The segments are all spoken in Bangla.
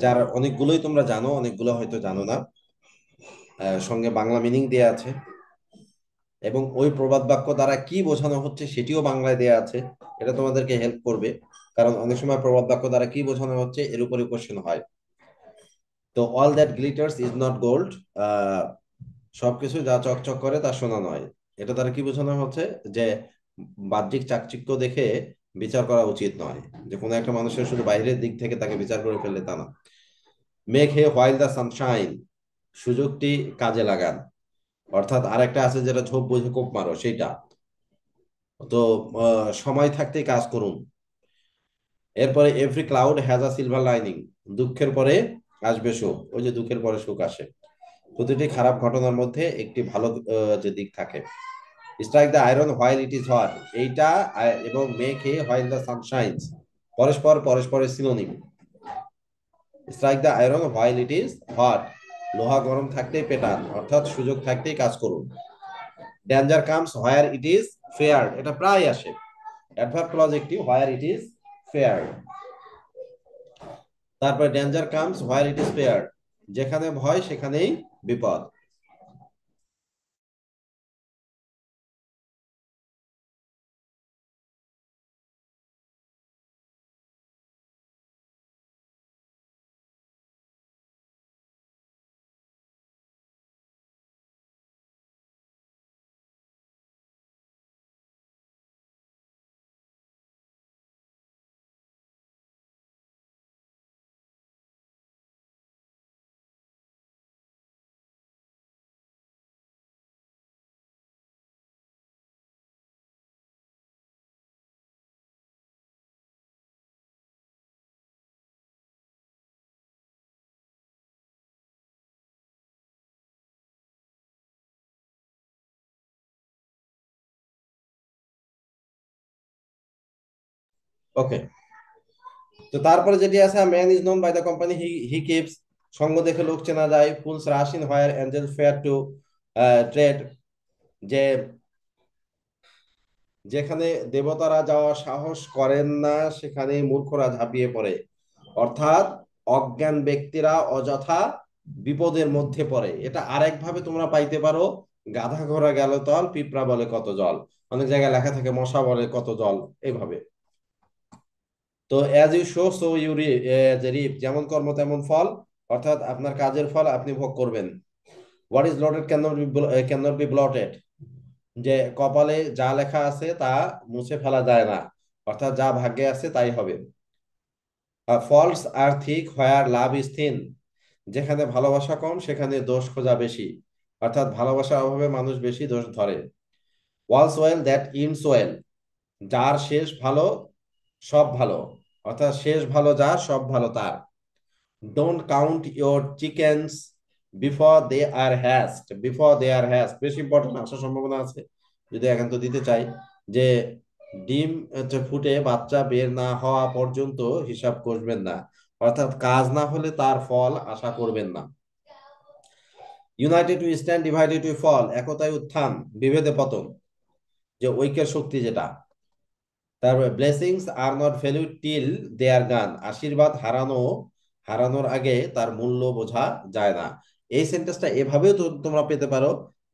যার অনেকগুলোই তোমরা জানো, অনেকগুলো হয়তো জানো না। সঙ্গে বাংলা মিনিং দেয়া আছে, এবং ওই প্রবাদ বাক্য দ্বারা কি বোঝানো হচ্ছে সেটিও বাংলায় দেয়া আছে। এটা তোমাদেরকে হেল্প করবে, কারণ অনেক সময় প্রবাদ বাক্য দ্বারা কি বোঝানো হচ্ছে এর উপরে কোশ্চেন হয়। তো all that glitters is not gold, সবকিছু যা চকচক করে তা সোনা নয়। এটা দ্বারা কি বোঝানো হচ্ছে যে বাহ্যিক চাকচিক্য দেখে বিচার করা উচিত নয়, যে কোনো একটা মানুষের শুধু বাইরের দিক থেকে তাকে বিচার করে ফেললে তা না। Make hay while the Sunshine, সুযোগটি কাজে লাগান। অর্থাৎ আরেকটা আছে যেটা ঝোপ বুঝে কোপ মারো, সেইটা। তো সময় থাকতেই কাজ করুন। এরপরে every cloud has a silver lining, দুঃখের পরে আসবে সুখ। ওই যে দুঃখের পরে সুখ আসে, প্রতিটি খারাপ ঘটনার মধ্যে একটি ভালো যে দিক থাকে। Strike the iron while it is hot, এইটা এবং মেক হে হোয়াইল দ্য সানশাইন্স পরস্পর পরস্পরের synonym. Strike the iron while it is hot, লোহা গরম থাকতেই পেটান, অর্থাৎ সুযোগ থাকতেই কাজ করুন। Danger comes where it is fair, এটা প্রায় আসে। অ্যাডভার্ব ক্লজ একটি, হোয়ার ইট ইজ ফেয়ার। তারপরে danger comes where it is fair, যেখানে ভয় সেখানেই বিপদ। ওকে, তো তারপরে যেটি আছে, man is known by the company he he keeps, সঙ্গ দেখে লোক চেনা যায়। Fools rush in where angel fear to tread, যে যেখানে দেবতারা যাওয়া সাহস করেন না সেখানে মূর্খরা ঝাঁপিয়ে পড়ে। অর্থাৎ অজ্ঞান ব্যক্তিরা অযথা বিপদের মধ্যে পড়ে। এটা আরেক ভাবে তোমরা পাইতে পারো, গাধা ঘোড়া গেল তল, পিঁপড়া বলে কত জল। অনেক জায়গায় লেখা থাকে মশা বলে কত জল, এইভাবে। তো as you sow so you reap, যেমন কর্ম তেমন ফল, অর্থাৎ আপনার কাজের ফল আপনি ভোগ করবেন। What is loaded can not be blotted, যে কপালে যা লেখা আছে তা মুছে ফেলা যায় না, অর্থাৎ যা ভাগ্যে আছে তাই হবে। Faults are thick where love is thin, যেখানে ভালোবাসা কম সেখানে দোষ খোঁজা বেশি, অর্থাৎ ভালোবাসার অভাবে মানুষ বেশি দোষ ধরে। All's well that ends well, যার শেষ ভালো সব ভালো, অর্থাৎ শেষ ভালো যার সব ভালো তার। Don't count your chickens before they are hatched, বেশি ইম্পর্টেন্ট আসার সম্ভাবনা আছে যদি একান্ত দিতে চাই, যে ডিম হচ্ছে ফুটে বাচ্চা বের না হওয়া পর্যন্ত হিসাব করবেন না, অর্থাৎ কাজ না হলে তার ফল আশা করবেন না। United we stand, divided we fall, একতায় উত্থান বিভেদে পতন, যে ঐক্যের শক্তি যেটা। তারপরে blessings are not valued till they are gone, আশীর্বাদ হারানোর আগে তার মূল্য বোঝা যায় না। এই সেন্টেন্সটা এভাবেও তো তোমরা পেতে পারো,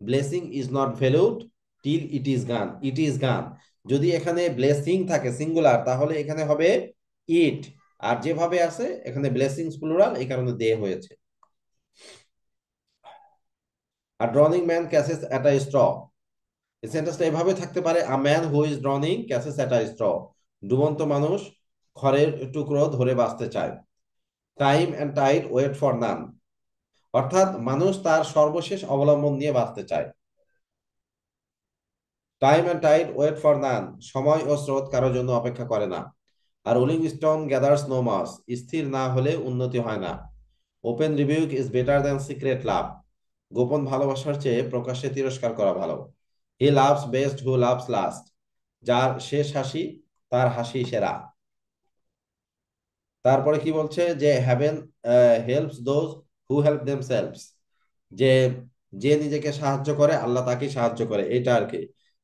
blessing is not valued till it is গান, ইট ইজ গান। যদি এখানে ব্লেসিং থাকে সিঙ্গুলার তাহলে এখানে হবে ইট, আর যেভাবে আছে এখানে ব্লেসিংস প্লুরাল, এই কারণে দে হয়েছে। আর drowning man catches at a straw, এই সেন্টেন্সটা এভাবে থাকতে পারে, a man who is drowning catches at a straw, ডুবন্ত মানুষ খড়ের টুকরো ধরে বাঁচতে চায়। Time and tide wait for none, অর্থাৎ মানুষ তার সর্বশেষ অবলম্বন নিয়ে বাঁচতে চায়। Time and tide wait for none, সময় ও স্রোত কারোর জন্য অপেক্ষা করে না। আর rolling stone gathers no moss, স্থির না হলে উন্নতি হয় না। Open rebuke is better than secret love, গোপন ভালোবাসার চেয়ে প্রকাশ্যে তিরস্কার করা ভালো। He loves best who loves last, যার শেষ হাসি তার হাসি সেরা। তারপরে কি বলছে, যে heaven helps those who help themselves, যে যে নিজেকে সাহায্য করে আল্লাহ তাকে সাহায্য করে, এটা আর কি।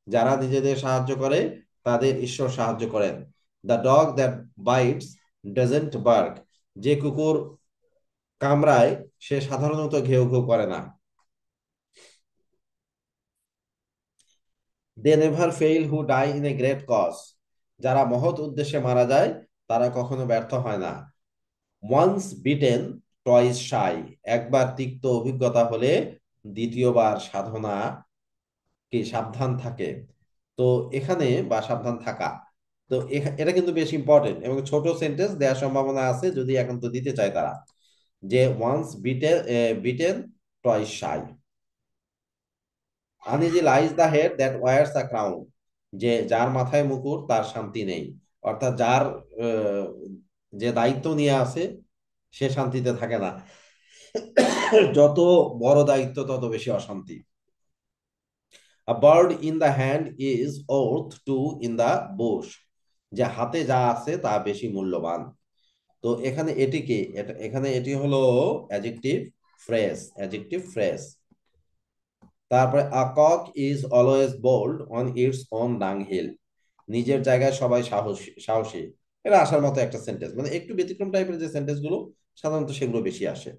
যারা নিজেদের সাহায্য করে তাদের ঈশ্বর সাহায্য করেন। The dog that bites doesn't bark, যে কুকুর কামরায় সে সাধারণত ঘেউ ঘেউ করে না। They never fail who die in a great cause. যারা মহৎ উদ্দেশ্যে মারা যায় তারা কখনো ব্যর্থ হয় না। ওয়ান্স বিটেন টয়েস শাই। একবার তিক্ত অভিজ্ঞতা হলে দ্বিতীয়বার সাধনা কি সাবধান থাকে। তো এখানে বা সাবধান থাকা, তো এটা কিন্তু বেশ ইম্পর্টেন্ট এবং ছোট সেন্টেন্স দেওয়ার সম্ভাবনা আছে যদি এখন তো দিতে চায় তারা, যে once bitten bitten twice shy. Uneasy lies the head that wears a crown. যে যার মাথায় মুকুট তার শান্তি নেই। অর্থাৎ যার আহ, যে দায়িত্ব নিয়ে আছে সে শান্তিতে থাকে না। যত বড় দায়িত্ব তত বেশি অশান্তি। A bird in the hand is worth two in the bush. যে হাতে যা আছে তা বেশি মূল্যবান। তো এখানে এটি কি, এখানে এটি হলো অ্যাডজেক্টিভ ফ্রেজ, অ্যাডজেক্টিভ ফ্রেজ। তারপরে a cock is always bold on its own dunghill. নিজের জায়গায় সবাই সাহসী সাহসী। এটা আসার মতো একটা সেন্টেন্স, মানে একটু ব্যতিক্রম টাইপের যে সেন্টেন্স গুলো সাধারণত সেগুলো বেশি আসে।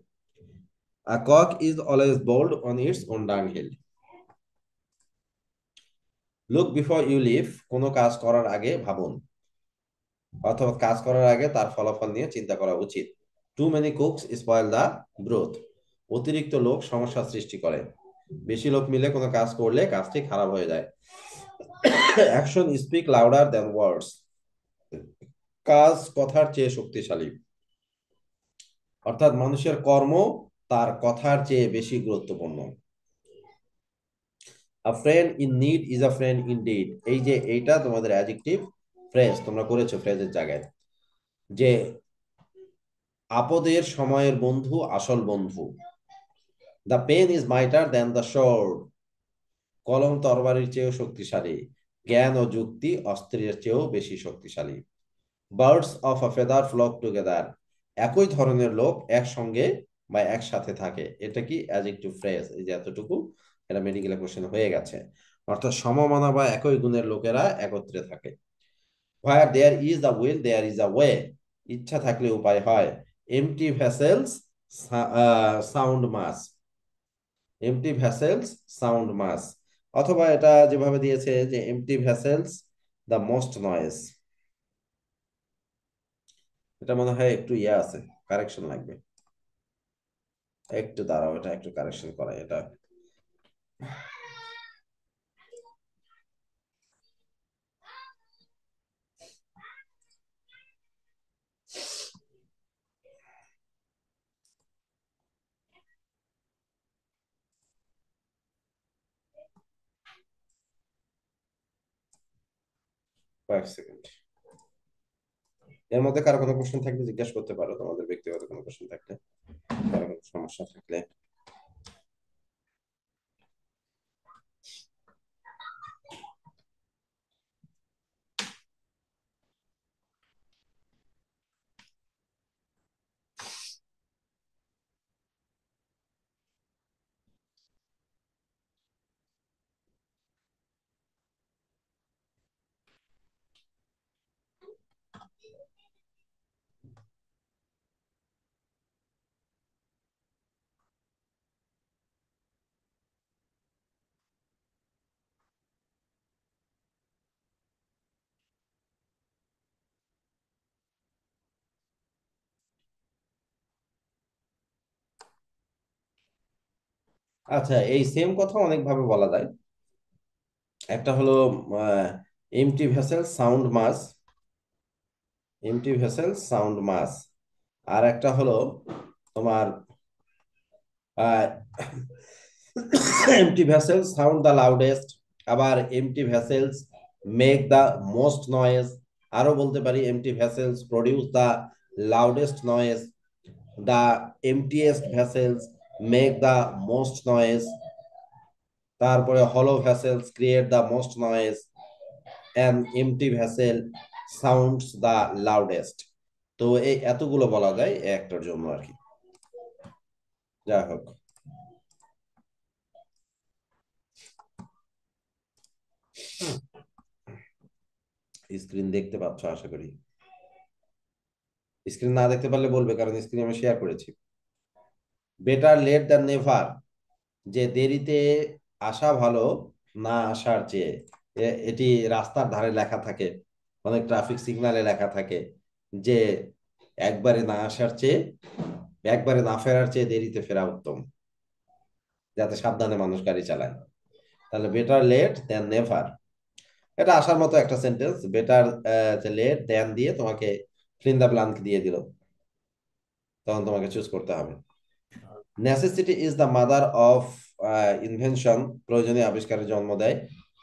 A cock is always bold on its own dunghill. Look before you leave. কোনো কাজ করার আগে ভাবুন, অথবা কাজ করার আগে তার ফলাফল নিয়ে চিন্তা করা উচিত। Too many cooks spoil the broth. অতিরিক্ত লোক সমস্যা সৃষ্টি করে। বেশি লোক মিলে কোনো কাজ করলে কাজটি খারাপ হয়ে যায়। অ্যাকশন স্পিক লাউডার দ্যান ওয়ার্ডস। কাজ কথার চেয়ে শক্তিশালী। অর্থাৎ মানুষের কর্ম তার কথার চেয়ে বেশি গুরুত্বপূর্ণ। আ friend in need is a friend in deed. এই যে এইটা তোমাদের অ্যাডজেক্টিভ ফ্রেজ তোমরা করেছো ফ্রেজের জায়গায়, যে আপদের সময়ের বন্ধু আসল বন্ধু। The pen is mightier than the sword. কলম তরবারির চেয়েও শক্তিশালী। জ্ঞান ও যুক্তি অস্ত্রের চেয়েও বেশি শক্তিশালী। Birds of a feather flock together. একই ধরনের লোক একসঙ্গে বা একসাথে থাকে। এটা কি অ্যাডজেক্টিভ ফ্রেজ, এই যে এতটুকু এটা মেডিকেল কোশ্চেন হয়ে গেছে। অর্থাৎ সমমানা বা একই গুণের লোকেরা একত্রে থাকে। Where there is a will there is a way. ইচ্ছা থাকলে উপায় হয়। Empty vessels sound much. Empty vessels sound much. অথবা এটা যেভাবে দিয়েছে যে empty vessels the most noise. এটা মনে হয় একটু ইয়ে আছে, কারেকশন লাগবে। একটু দাঁড়াও, এটা একটু কারেকশন করা এটা। 5 সেকেন্ড। এর মধ্যে কারো কোনো কোশ্চেন থাকলে জিজ্ঞাসা করতে পারো, তোমাদের ব্যক্তিগত কোনো কোশ্চেন থাকলে, কারো কোনো সমস্যা থাকলে। আচ্ছা, এই সেম কথা অনেক ভাবে বলা যায়। একটা হলো empty vessel sound much, empty vessel sound much. আর একটা হলো তোমার empty vessels sound the loudest. আবার empty vessels make the most noise. আরো বলতে পারি empty vessels produce the loudest noise. The emptiest vessels make the most noise. তারপরে হলো vessels create the most noise. An empty vessel sounds the loudest. তো এই এতগুলো বলা যায় একটার জন্য আর কি। যাই হোক, স্ক্রিন দেখতে পাচ্ছ আশা করি। স্ক্রিন না দেখতে পারলে বলবে, কারণ স্ক্রিন আমি শেয়ার করেছি। বেটার লেট দ্যান নেভার, যে দেরিতে আসা ভালো না আসার চেয়ে। এটি রাস্তার ধারে লেখা থাকে, অনেক ট্রাফিক সিগন্যালে লেখা থাকে যে একবারে না আসার চেয়ে, একবারে না ফেরার চেয়ে দেরিতে ফেরা উত্তম, যাতে সাবধানে মানুষ গাড়ি চালায়। তাহলে বেটার লেট দ্যান নেভার, এটা আসার মতো একটা সেন্টেন্স। বেটার লেট দ্যান দিয়ে তোমাকে ফিল ইন দ্য ব্ল্যাঙ্ক দিয়ে দিল, তখন তোমাকে চুজ করতে হবে। Necessity is the mother of invention, প্রয়োজনীয় আবিষ্কারের জন্ম দেয়।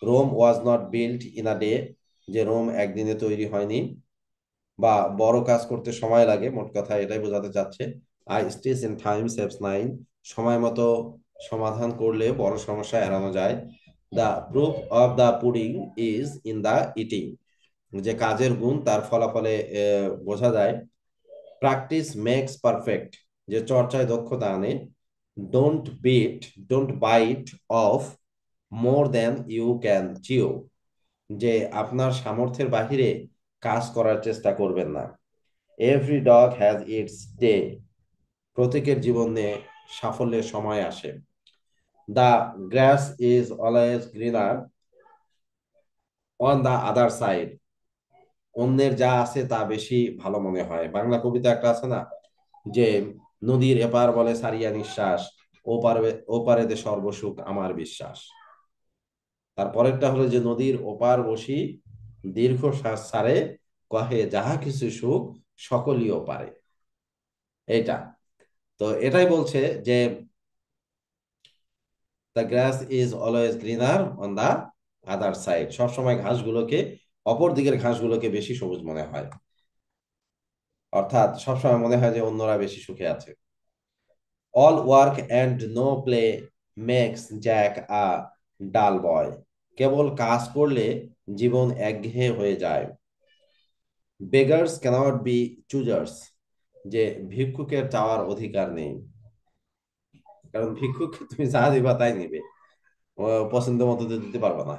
Rome was not built in a day, যে রোম একদিনে তৈরি হয়নি, বা বড় কাজ করতে সময় লাগে, মোট কথা এটাই বোঝাতে চাচ্ছে। I stitch in time saves nine, সময় মতো সমাধান করলে বড় সমস্যা এড়ানো যায়। The proof of the pudding is in the eating, যে কাজের গুণ তার ফলাফলে বোঝা যায়। প্র্যাকটিস মেক্স পারফেক্ট, যে চর্চায় দক্ষতা আনে। Don't bit, don't bite off more than you can chew, যে আপনার সামর্থ্যের বাহিরে কাজ করার চেষ্টা করবেন না। Every dog has its day, প্রত্যেকের জীবনে সাফল্যের সময় আসে। The grass is always greener on the other side, অন্যের যা আছে তা বেশি ভালো মনে হয়। বাংলা কবিতা একটা আছে না, যে নদীর এপার বলে সারিয়া নিঃশ্বাস, ওপারে ওপারেতে সর্বসুখ আমার বিশ্বাস। তারপরেরটা হলো যে নদীর ওপার বসি দীর্ঘ শ্বাস ছাড়ে, কহে যাহা কিছু সুখ সকলই ওপারে। এইটা, তো এটাই বলছে যে the grass is always greener on the other side, সবসময় ঘাসগুলোকে, অপর দিকের ঘাসগুলোকে বেশি সবুজ মনে হয়, অর্থাৎ সবসময় মনে হয় যে অন্যরা বেশি সুখে আছে। All work and no play makes Jack a dull boy, কেবল কাজ করলে জীবন একঘেয়ে হয়ে যায়। বেগার্স ক্যানট বি চুজার্স, যে ভিক্ষুকের চাওয়ার অধিকার নেই, কারণ ভিক্ষুককে তুমি যা দিবা তাই নিবে, পছন্দ মতো দিতে পারবে না।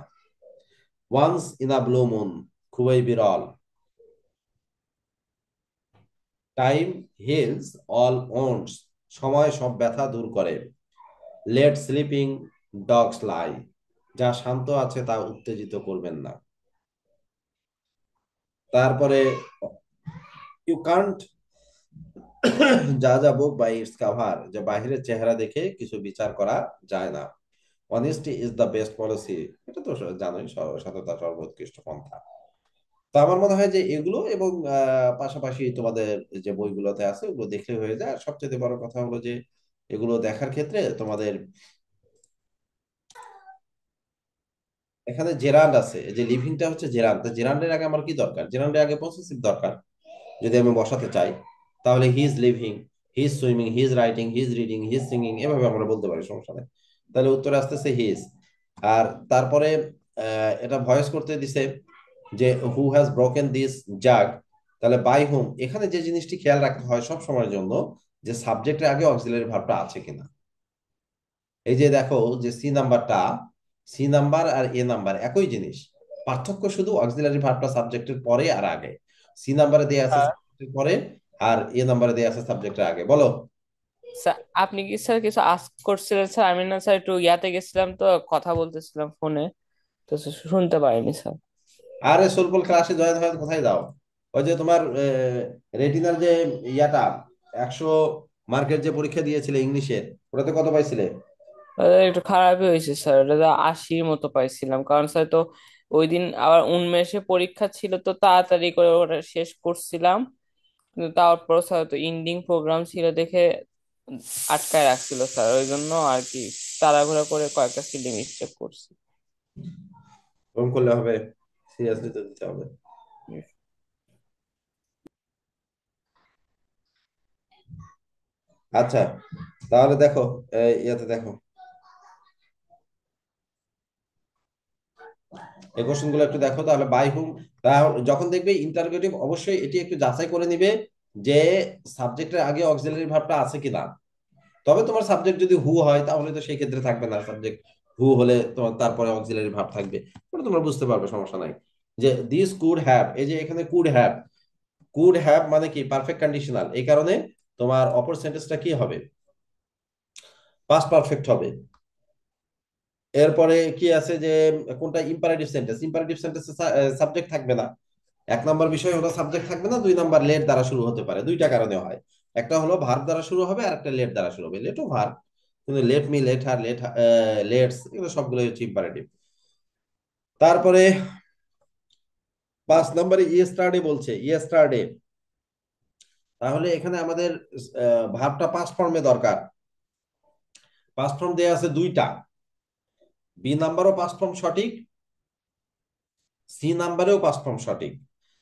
Once in a blue moon, খুবই বিরল। টাইম হিলস অল ওন্ডস, সময় সব ব্যথা দূর করে। লেট স্লিপিং ডগস লাই, যা শান্ত আছে তা উত্তেজিত করবেন না। তারপরে ইউ কান্ট যা যা বুক বাই ইটস কাভার, যে বাহিরের চেহারা দেখে কিছু বিচার করা যায় না। Honesty is the best policy, এটা তো জানোই, সততা সর্বোৎকৃষ্ট পন্থা। তো আমার মনে হয় যে এগুলো এবং পাশাপাশি তোমাদের যে বইগুলোতে আছে ওগুলো দেখলে হয়ে যায়। আর সবচেয়ে বড় কথা হলো যে এগুলো দেখার ক্ষেত্রে তোমাদের এখানে জেরান্ড আছে, এই যে লিভিংটা হচ্ছে জেরান্ড, তো জেরান্ডের আগে আমার কি দরকার? জেরান্ডের আগে পসেসিভ দরকার যদি আমি বসাতে চাই। তাহলে he is living, he is swimming, he is writing, he is reading, he is singing, এভাবে আমরা বলতে পারি, সমস্যা নেই। তাহলে উত্তরে আসতেছে হি ইজ। আর তারপরে এটা ভয়েস করতে দিছে যে হু হ্যাজ ব্রোকেন দিস জাগ, তাহলে বাই হুম। এখানে যে জিনিসটি খেয়াল রাখতে হয় সব সময়ের জন্য, যে সাবজেক্টের আগে অক্সিলারি ভার্বটা আছে কিনা। এই যে দেখো যে সি নাম্বারটা, সি নাম্বার আর এ নাম্বার একই জিনিস, পার্থক্য শুধু অক্সিলারি ভার্বটা সাবজেক্টের পরে আর আগে। সি নাম্বারে দেয়া আছে স্যার, সাবজেক্টের পরে, আর এ নাম্বারে দেয়া আছে সাবজেক্টের আগে। বলো। স্যার আপনি কি স্যার কিছু আস্ক করছিলেন স্যার? আমি না স্যার একটু ইয়াতে গেছিলাম, তো কথা বলতেছিলাম ফোনে, তো শুনতে পারিনি স্যার। আরে সোলপল ক্লাসে জয়েন হয়ে কোথায় যাও? ওই যে তোমার রেটিনার যে ইয়াটা 100 মার্কের যে পরীক্ষা দিয়েছিলে ইংলিশের, ওটাতে কত পাইছিলে? একটু খারাপই হয়েছে স্যার, ওটা তো 80-র মতো পাইছিলাম, কারণ স্যার তো ওই দিন আবার উনমেষে পরীক্ষা ছিল, তো তাড়াতাড়ি করে ওটা শেষ করছিলাম। কিন্তু তারপর স্যার তো ইন্ডিং প্রোগ্রাম ছিল দেখে আটকায় রাখছিল স্যার, ওই জন্য আর কি তাড়াহুড়া করে কয়েকটা সিলি মিস্টেক করছি। ওরকম করলে হবে? সিরিয়াসলি তো দিতে হবে। আচ্ছা, তাহলে দেখো, ইয়াতে দেখো এই কোশ্চেন গুলো একটু দেখো। তাহলে বাই হুম, যখন দেখবে ইন্টারোগেটিভ, অবশ্যই এটি একটু যাচাই করে নিবে যে সাবজেক্টের আগে অক্সিলারি ভার্বটা আছে কিনা। তবে তোমার সাবজেক্ট যদি হু হয় তাহলে তো সেই ক্ষেত্রে থাকবে না, সাবজেক্ট হু হলে তোমার তারপরে অক্সিলারি ভার্ব থাকবে, ওটা তোমরা বুঝতে পারবে, সমস্যা নাই। যে দিস কুড হ্যাভ, এই যে এখানে কুড হ্যাভ, কুড হ্যাভ মানে কি পারফেক্ট কন্ডিশনাল, এই কারণে তোমার অপর সেন্টেন্সটা কি হবে? পাস্ট পারফেক্ট হবে। এরপরে কি আছে যে কোনটা ইম্পারেটিভ সেন্টেন্স, ইম্পারেটিভ সেন্টেন্সে সাবজেক্ট থাকবে না। এক নম্বর বিষয় হলো সাবজেক্ট থাকবে না, দুই নাম্বার লেট দ্বারা শুরু হতে পারে, দুইটা কারণে হয়। একটা হলো ভার্ব দ্বারা শুরু হবে, আর একটা লেট দ্বারা শুরু হবে। লেটও ভার্ব, কিন্তু let me, let her, let's, এগুলো সবগুলো হচ্ছে ইম্পারেটিভ। তারপরে 5 নম্বরে ইয়েস্টারডে বলছে, ইয়েস্টারডে। তাহলে এখানে আমাদের ভার্বটা পাস্ট ফর্মে দরকার। পাস্ট ফর্ম দেয়া আছে দুইটা, বি নাম্বারও পাস্ট ফর্ম সঠিক, সি নাম্বারেও পাস্ট ফর্ম সঠিক।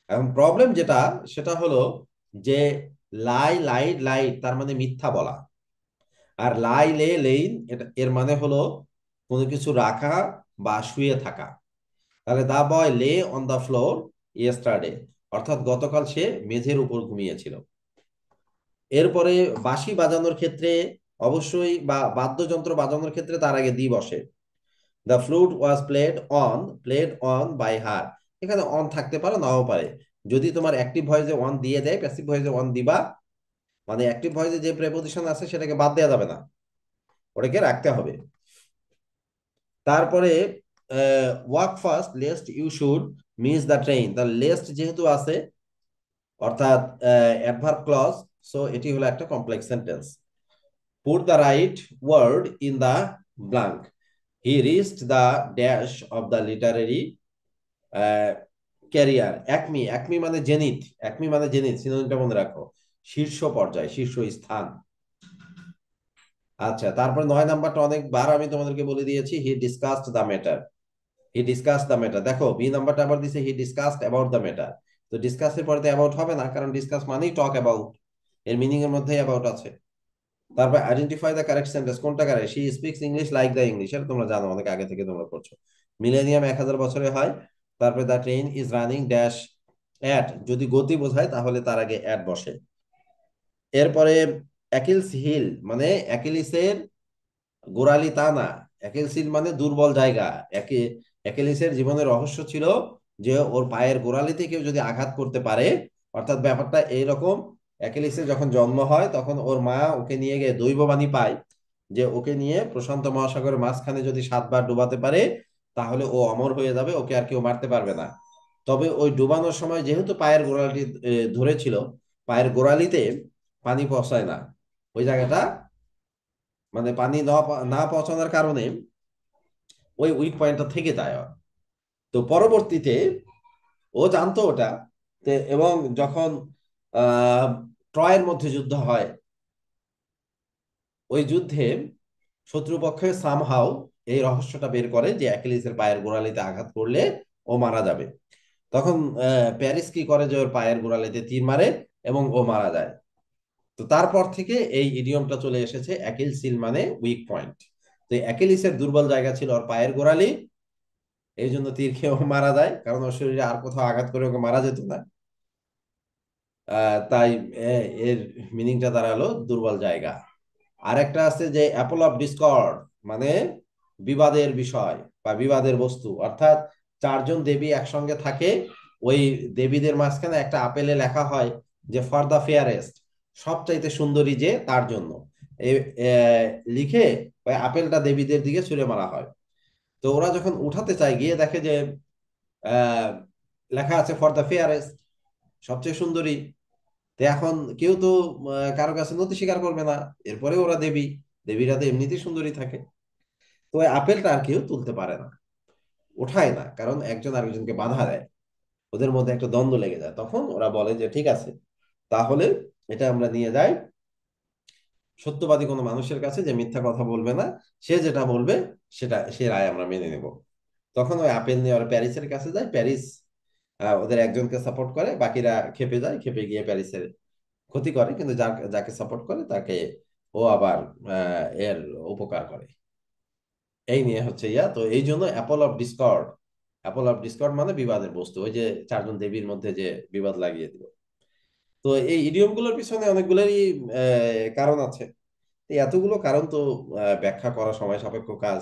এখন প্রবলেম যেটা, সেটা হলো যে লাইট তার মানে মিথ্যা বলা, আর লেইন এটা এর মানে হলো কোনো কিছু রাখা বা শুয়ে থাকা। তাহলে দা বয় lay on the floor yesterday, অর্থাৎ গতকাল সে মেঝের উপর ঘুমিয়েছিল। এরপরে বাঁশি বাজানোর ক্ষেত্রে অবশ্যই, বা বাদ্যযন্ত্র বাজানোর ক্ষেত্রে তার আগে দি বসে। The flute was played on by her. এখানে অন থাকতে পারে, নাও পারে। যদি তোমার অ্যাক্টিভ ভয়েসে অন দিয়ে দেয়, প্যাসিভ ভয়েসে অন দিবা, মানে অ্যাক্টিভ ভয়েসে যে প্রেপোজিশন আছে সেটাকে বাদ দেওয়া যাবে না, ওটাকে রাখতে হবে। তারপরে walk fast lest you should miss the train, তার লেস্ট যেহেতু আছে, অর্থাৎ অ্যাডভার্ব ক্লজ, সো এটি হলো একটা complex sentence. Put the right word in the blank, he reached the dash of the literary career. Acme, acme মানে জেনিথ, একমি মানে জেনিথ, সিনোনিমটা মনে রাখো, শীর্ষ পর্যায়, শীর্ষ স্থান। আচ্ছা, তারপর 9 নাম্বারটা অনেকবার আমি তোমাদেরকে বলে দিয়েছি, হি discussed the matter. He discuss the matter, দেখো বি নাম্বারটা আবার দিছে হি ডিসকাসড অ্যাবাউট দ্য ম্যাটার। তো ডিসকাসের পরে অ্যাবাউট হবে না, কারণ ডিসকাস মানেই টক অ্যাবাউট, এর মিনিং এর মধ্যেই অ্যাবাউট আছে। তারপর আইডেন্টিফাই দ্য কারেক্ট সেন্টেন্স, কোনটা correct, she speaks English like the English, এটা তোমরা জানো, অনেক আগে থেকে তোমরা করছো। মিলেনিয়াম 1000 বছরে হয়। তারপরে the train is running dash at, যদি গতি বোঝায় তাহলে তার আগে অ্যাট বসে। এরপরে অ্যাকিলস হিল মানে অ্যাকিলিসের গোড়ালি তা না, অ্যাকিলস হিল মানে দুর্বল জায়গা। অ্যাকিলিসের জীবনের রহস্য ছিল যে ওর পায়ের গোড়ালিতে কেউ যদি আঘাত করতে পারে, অর্থাৎ ব্যাপারটা এইরকম। অ্যাকিলিসের যখন জন্ম হয় তখন ওর মা ওকে নিয়ে গিয়ে দৈববাণী পায় যে ওকে নিয়ে প্রশান্ত মহাসাগরের মাঝখানে যদি 7 বার ডুবাতে পারে তাহলে ও অমর হয়ে যাবে, ওকে আর কেউ মারতে পারবে না। তবে ওই ডুবানোর সময় যেহেতু পায়ের গোড়ালিটি ধরেছিল, পায়ের গোড়ালিতে পানি পৌঁছায় না, ওই জায়গাটা মানে পানি না পৌঁছানোর কারণে ওই উইক পয়েন্টটা থেকে যায় ওর। তো পরবর্তীতে ও জানতো ওটা, এবং যখন আহ ট্রয়ের মধ্যে যুদ্ধ হয়, ওই যুদ্ধে শত্রুপক্ষে সামহাও এই রহস্যটা বের করে যে অ্যাকিলিসের পায়ের গোড়ালিতে আঘাত করলে ও মারা যাবে। তখন প্যারিস কি করে যে ওর পায়ের গোড়ালিতে তীর মারে এবং ও মারা যায়। তো তারপর থেকে এই ইডিয়মটা চলে এসেছে, অ্যাকিল সিল মানে উইক পয়েন্ট। তো অ্যাকিলিসের দুর্বল জায়গা ছিল ওর পায়ের গোড়ালি, এই জন্য তীর খেয়েও মারা যায়, কারণ ওর শরীরে আর কোথাও আঘাত করে ওকে মারা যেত না। তাই এর মিনিংটা দাঁড়ালো দুর্বল জায়গা। আর একটা আছে যে অ্যাপল অফ ডিসকর্ড, মানে বিবাদের বিষয় বা বিবাদের বস্তু, অর্থাৎ 4 জন দেবী একসঙ্গে থাকে, ওই দেবীদের মাঝখানে একটা আপেলে লেখা হয় যে ফর দ্য ফেয়ারেস্ট, সবচাইতে সুন্দরী যে তার জন্য। এই লিখে ওই আপেলটা দেবীদের দিকে ছুঁড়ে মারা হয়। তো ওরা যখন উঠাতে চায়, গিয়ে দেখে যে আহ, লেখা আছে ফর দ্য ফেয়ারেস্ট, সবচেয়ে সুন্দরী। তো এখন কেউ তো কারো কাছে নতি স্বীকার করবে না, এরপরে ওরা দেবী, দেবীরা তো এমনিতেই সুন্দরী থাকে। তো ওই আপেলটা আর কেউ তুলতে পারে না, ওঠায় না, কারণ একজন আরেকজনকে বাধা দেয়, ওদের মধ্যে একটা দ্বন্দ্ব লেগে যায়। তখন ওরা বলে যে ঠিক আছে, তাহলে এটা আমরা নিয়ে যাই সত্যবাদী কোনো মানুষের কাছে, যে মিথ্যা কথা বলবে না, সে যেটা বলবে সেটা, সে রায় আমরা মেনে নেব। তখন ওই আপেল নিয়ে ওরা প্যারিসের কাছে যায়, প্যারিস ওদের একজনকে সাপোর্ট করে, বাকিরা খেপে যায়, খেপে গিয়ে প্যারিসের ক্ষতি করে, কিন্তু যাকে সাপোর্ট করে তাকে ও আবার এর উপকার করে। এই নিয়ে হচ্ছে ইয়া, তো এই জন্য Apple of Discord, Apple of Discord মানে বিবাদের বস্তু, ওই যে 4 জন দেবীর মধ্যে যে বিবাদ লাগিয়ে দিল। তো এই ইডিয়ম গুলোর পিছনে অনেকগুলোরই কারণ আছে। তো এতগুলো কারণ তো ব্যাখ্যা করা সময় সাপেক্ষ কাজ,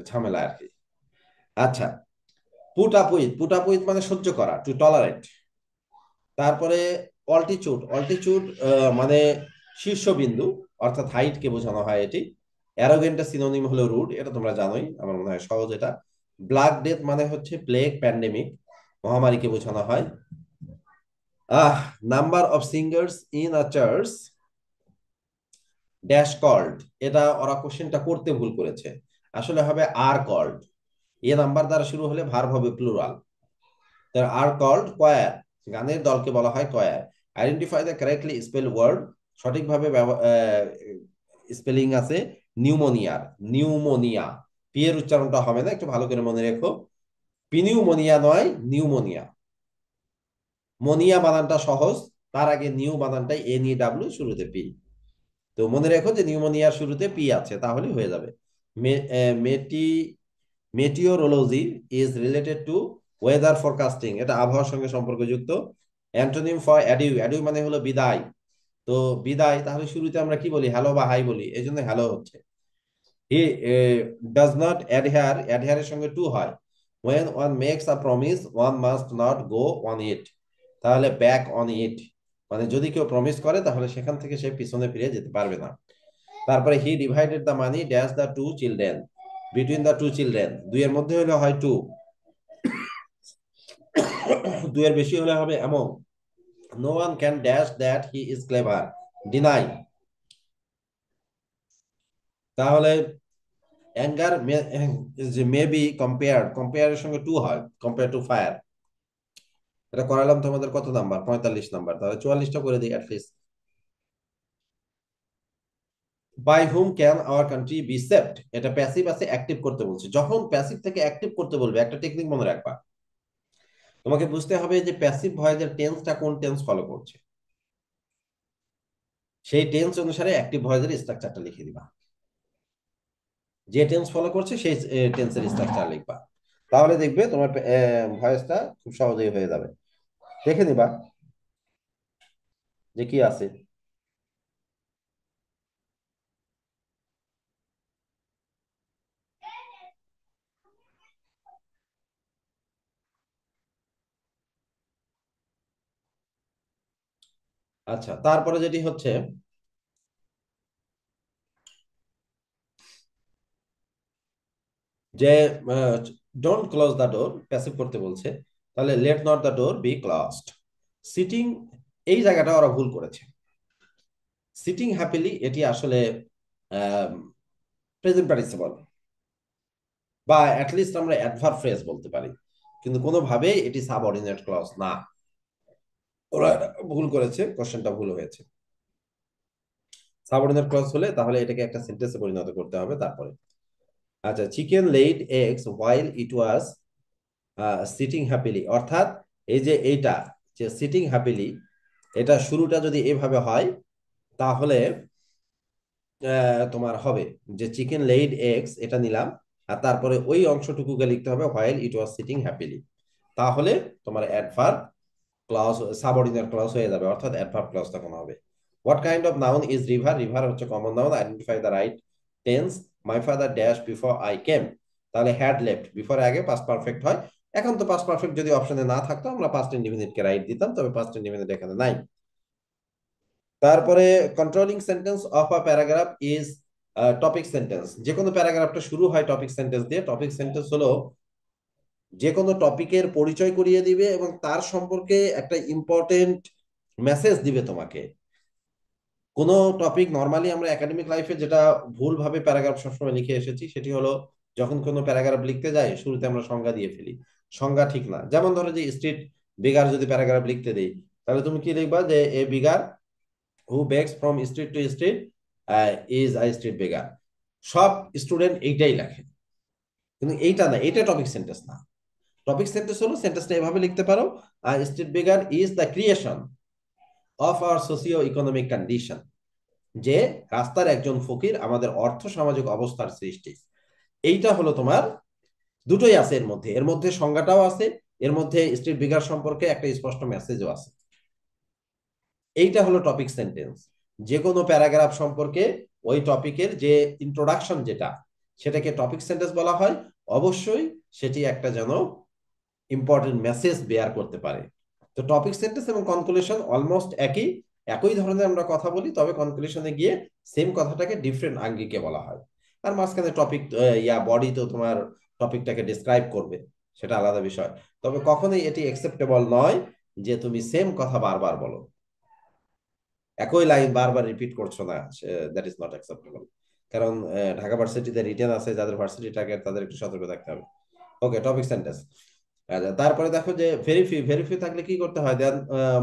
ঝামেলা আর কি। আচ্ছা, পুট আপ উইথ মানে সহ্য করা, টু টলারেট। তারপরে অল্টিচিউড, অল্টিচিউড মানে শীর্ষবিন্দু, অর্থাৎ হাইট কে বোঝানো হয় এটি। অ্যারোগেন্টের সিনোনিম হলো রুড, এটা তোমরা জানোই, আমার মনে হয় সহজ এটা। ব্ল্যাক ডেথ মানে হচ্ছে প্লেগ, প্যান্ডেমিক, মহামারীকে বোঝানো হয়। Number of singers in a church dash called, এটা ওরা কোশ্চেনটা করতে ভুল করেছে, আসলে হবে আর কল্ড। এ নাম্বার দ্বারা শুরু হলে ভার্ব হবে প্লুরাল। আর কল্ড কয়ার, গানের দলকে বলা হয় choir. Identify the correctly spell word, সঠিকভাবে স্পেলিং আছে নিউমোনিয়ার, নিউমোনিয়া, পি এর উচ্চারণটা হবে না, একটু ভালো করে মনে রেখো, পিনিউমোনিয়া নয়, নিউমোনিয়া। মনিয়া বানানটা সহজ, তার আগে নিউ বানানটাই এন ই ডাব্লিউ, শুরুতে পি। তো মনে রেখো যে নিউমোনিয়ার শুরুতে পি আছে, তাহলে হয়ে যাবে। মেটি meteorology is related to weather forecasting, এটা আবহাওয়ার সঙ্গে সম্পর্কযুক্ত। অ্যান্টোনিম ফর অ্যাডিউ, অ্যাডিউ মানে হলো বিদায়। তো বিদায়, তাহলে শুরুতে আমরা কি বলি, হ্যালো বা হাই বলি, এই জন্য হ্যালো হচ্ছে। হি ডাজ নট অ্যাডহেয়ার, অ্যাডহেয়ারের সঙ্গে টু হয়। when one makes a promise one must not go on it, তাহলে ব্যাক অন ইট, মানে যদি কেউ প্রমিস করে তাহলে সেখান থেকে সে পিছনে ফিরে যেতে পারবে না। তারপরে he divided the money dash the two children, between the two children, দুইয়ের মধ্যে হলে হয় টু, দুইয়ের বেশি হলে হবে এমন। No one can dash that he is clever, deny. তাহলে অ্যাঙ্গার মে বি কম্পেয়ার, কম্পেয়ারের সঙ্গে টু হয়, কম্পেয়ার টু ফায়ার। এটা করালাম তোমাদের কত নাম্বার, 45 নাম্বার, তাহলে 44টা করে দিই at least. By whom can our country be saved, এটা প্যাসিভ আছে, অ্যাক্টিভ করতে বলছে। যখন প্যাসিভ থেকে অ্যাক্টিভ করতে বলবে, একটা টেকনিক মনে রাখবা, তোমাকে বুঝতে হবে যে প্যাসিভ ভয়েসের টেন্সটা কোন টেন্স ফলো করছে, সেই টেন্স অনুসারে অ্যাক্টিভ ভয়েসের স্ট্রাকচারটা লিখে দিবা। যে টেন্স ফলো করছে সেই টেন্সের স্ট্রাকচার লিখবা, তাহলে দেখবে তোমার ভয়েসটা খুব সহজেই হয়ে যাবে। দেখে নিবা যে কি আছে। আচ্ছা, তারপরে যেটি হচ্ছে যে don't close the door, passive করতে বলছে, তাহলে let not the door be closed. Sitting, এই জায়গাটা ওরা ভুল করেছে। সিটিং হ্যাপিলি এটি আসলে প্রেজেন্ট পার্টিসিপল, বা অ্যাটলিস্ট আমরা অ্যাডভার্ব ফ্রেজ বলতে পারি, কিন্তু কোনোভাবেই এটি সাবঅর্ডিনেট ক্লজ না। ওরা এটা ভুল করেছে, কোশ্চেনটা ভুল হয়েছে। সাবঅর্ডিনেট ক্লজ হলে তাহলে এটাকে একটা সেন্টেন্সে পরিণত করতে হবে তারপরে। আচ্ছা, chicken laid eggs while it was sitting happily, অর্থাৎ এই যে এইটা, যে সিটিং হ্যাপিলি, এটা শুরুটা যদি এভাবে হয় তাহলে তোমার হবে যে চিকেন লেইড এগস, এটা নিলাম, আর তারপরে ওই অংশটুকুকে লিখতে হবে while it was sitting happily, তাহলে তোমার অ্যাডভার্ব ক্লজ, সাবঅর্ডিনেট ক্লজ হয়ে যাবে, অর্থাৎ অ্যাডভার্ব ক্লজ তখন হবে। What kind of noun is river, river হচ্ছে common noun. Identify the right tense, my father dash before I came, তাহলে হ্যাড লেফট, বিফোর আগে পাস্ট পারফেক্ট হয়। এখন তো পাস্ট পারফেক্ট যদি অপশনে না থাকতো আমরা পাস্ট ইনডিফিনিট কে রাইট দিতাম, তবে পাস্ট ইনডিফিনিট এখানে নাই। তারপরে controlling sentence of a paragraph is topic sentence, যে কোনো প্যারাগ্রাফটা শুরু হয় টপিক সেন্টেন্স দিয়ে। টপিক সেন্টেন্স হলো যে কোনো টপিকের পরিচয় করিয়ে দিবে এবং তার সম্পর্কে একটা ইম্পর্টেন্ট মেসেজ দিবে তোমাকে। কোনো টপিক, নর্মালি আমরা একাডেমিক লাইফে যেটা ভুলভাবে প্যারাগ্রাফ সবসময় লিখে এসেছি সেটি হলো, যখন কোনো প্যারাগ্রাফ লিখতে যাই শুরুতে আমরা সংজ্ঞা দিয়ে ফেলি, সংজ্ঞা ঠিক না। যেমন ধরো যে স্ট্রিট বেগার যদি প্যারাগ্রাফ লিখতে দেই, তাহলে তুমি কি লিখবা, যে a beggar who begs from street to street is a street beggar. সব স্টুডেন্ট এইটাই লেখে, কিন্তু এইটা না, এটা টপিক সেন্টেন্স না। টপিক সেন্টেন্স হলো সেন্টেন্সটা এভাবে লিখতে পারো, street beggar is the creation of our socio economic condition, যে রাস্তার একজন ফকির আমাদের অর্থ সামাজিক অবস্থার সৃষ্টি। এইটা হলো তোমার, দুটোই আছে এর মধ্যে, এর মধ্যে সংজ্ঞাটাও আছে, এর মধ্যে স্ট্রিট বেগার সম্পর্কে একটা স্পষ্ট মেসেজও আছে। এইটা হলো টপিক সেন্টেন্স। যে কোনো প্যারাগ্রাফ সম্পর্কে ওই টপিকের যে ইন্ট্রোডাকশন যেটা, সেটাকে টপিক সেন্টেন্স বলা হয়। অবশ্যই সেটি একটা যেন ইম্পর্টেন্ট মেসেজ বেয়ার করতে পারে। তো টপিক সেন্টেন্স এবং কনক্লুশন অলমোস্ট একই, একই ধরনের আমরা কথা বলি, তবে কনক্লুশনে গিয়ে সেম কথাটাকে ডিফারেন্ট আঙ্গিকে বলা হয়। আর মাঝখানে টপিক বডি তো তোমার টপিকটাকে ডিসক্রাইব করবে, সেটা আলাদা বিষয়। তবে কখনোই এটি অ্যাকসেপ্টেবল নয় যে তুমি সেম কথা বারবার বলো, একই লাইন বারবার রিপিট করছো না, দ্যাট ইজ নট অ্যাকসেপ্টেবল। কারণ ঢাকা ভার্সিটিতে রিটেন আছে, যাদের ভার্সিটি টার্গেট তাদের একটু সতর্ক থাকতে হবে। ওকে, টপিক সেন্টেন্স। তারপরে দেখো যে ভেরি ফিউ থাকলে কি করতে হয়, দেন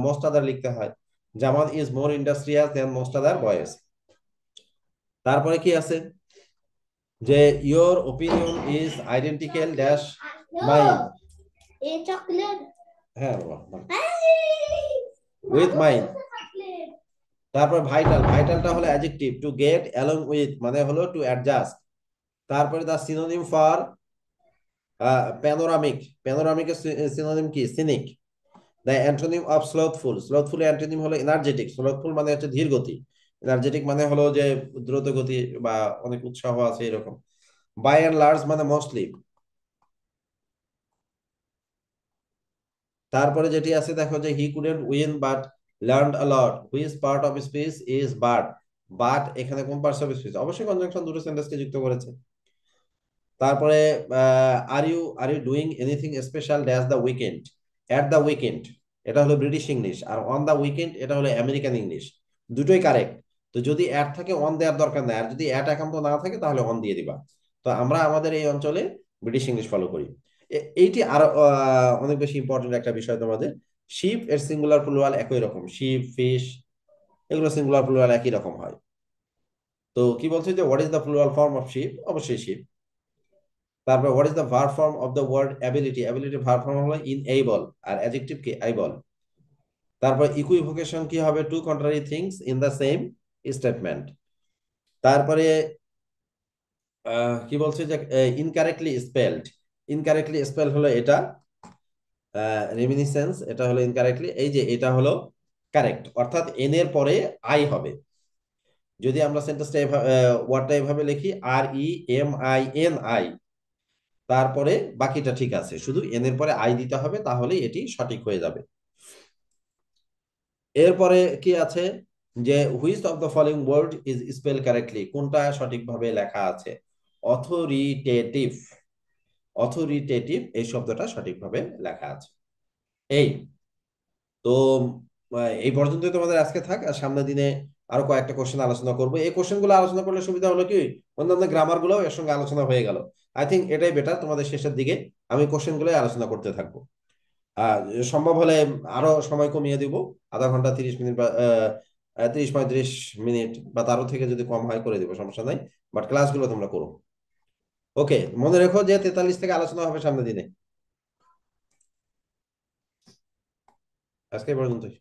মোস্ট আদার লিখতে হয়। Jamal is more industrious than most other boys. তারপরে কি আছে, যে your opinion is identical dash mine. A chocolate. হ্যাঁ উইথ মাইন। তারপর ভাইটাল, ভাইটালটা হলো adjective, to get along with মানে হলো টু অ্যাডজাস্ট। তারপরে দা সিনোনিম ফর প্যানোরামিক, প্যানোরামিকের সিনোনিম কি, scenic. The antonym of slothful, slothful antonym হলো এনার্জেটিক, স্লোথফুল মানে হচ্ছে ধীর গতি, এনার্জেটিক মানে হলো যে দ্রুত গতি বা অনেক উৎসাহ আছে এরকম। বাই অ্যান্ড লার্জ মানে মোস্টলি। তারপরে যেটি আছে দেখো যে he couldn't win but learned a lot, which part of speech is but. But এখানে কোন পার্টস অফ স্পিচ, অবশ্যই কনজাংশন দুটো সেন্টেন্সকে যুক্ত করেছে। তারপরে are you doing anything special dash the weekend, at the weekend এটা হলো ব্রিটিশ ইংলিশ, আর অন দ্য উইকেন্ড এটা হলো আমেরিকান ইংলিশ, দুটোই কারেক্ট। তো যদি অ্যাট থাকে অন দেওয়ার দরকার নাই, আর যদি অ্যাট একান্ত না থাকে তাহলে অন দিয়ে দিবা। তো আমরা আমাদের এই অঞ্চলে ব্রিটিশ ইংলিশ ফলো করি। এইটি আরো অনেক বেশি ইম্পর্টেন্ট একটা বিষয় তোমাদের। শিপ এর সিঙ্গুলার প্লুরাল একই রকম, শিপ ফিশ এগুলো সিঙ্গুলার প্লুরাল একই রকম হয়। তো কি বলছে যে what is the plural form of sheep, অবশ্যই শিপ। তারপর what is the verb form of the word ability, ability verb form হলো ইন এইবল, আর অ্যাডজেক্টিভ কি আইবল। তারপর ইকুইভোকেশন কি হবে, two contrary things in the same statement. তারপরে কি বলছে যে ইনকারেক্টলি স্পেলড, ইনকারেক্টলি স্পেল হলো এটা রেমিনিসেন্স, এটা হলো ইনকারেক্টলি, এই যে এটা হলো কারেক্ট, অর্থাৎ এন এর পরে আই হবে। যদি আমরা সেন্টেন্সটা ওয়ার্ডটা এভাবে লিখি, REMINI, তারপরে বাকিটা ঠিক আছে, শুধু এন এর পরে আই দিতে হবে, তাহলে এটি সঠিক হয়ে যাবে। এরপরে কি আছে, যে which of the following word is spell correctly, কোনটা সঠিকভাবে লেখা আছে, অথরিটেটিভ, অথরিটেটিভ এই শব্দটা সঠিকভাবে লেখা আছে। এই তো এই পর্যন্তই তোমাদের আজকে থাক, আর সামনের দিনে আরো কয়েকটা কোশ্চেন আলোচনা করবো। এই কোশ্চেন গুলো আলোচনা করলে সুবিধা হলো কি, অন্যান্য গ্রামার গুলো এর সঙ্গে আলোচনা হয়ে গেল। আই থিঙ্ক এটাই বেটার, তোমাদের শেষের দিকে আমি কোশ্চেন গুলো আলোচনা করতে থাকবো। আর সম্ভব হলে আরো সময় কমিয়ে দিব, আধা ঘন্টা 30 মিনিট বা 30-35 মিনিট বা তারও থেকে যদি কম হয় করে দিব, সমস্যা নাই। বাট ক্লাসগুলো তোমরা করো। ওকে, মনে রেখো যে 43 থেকে আলোচনা হবে সামনের দিনে। আজকে এই পর্যন্তই।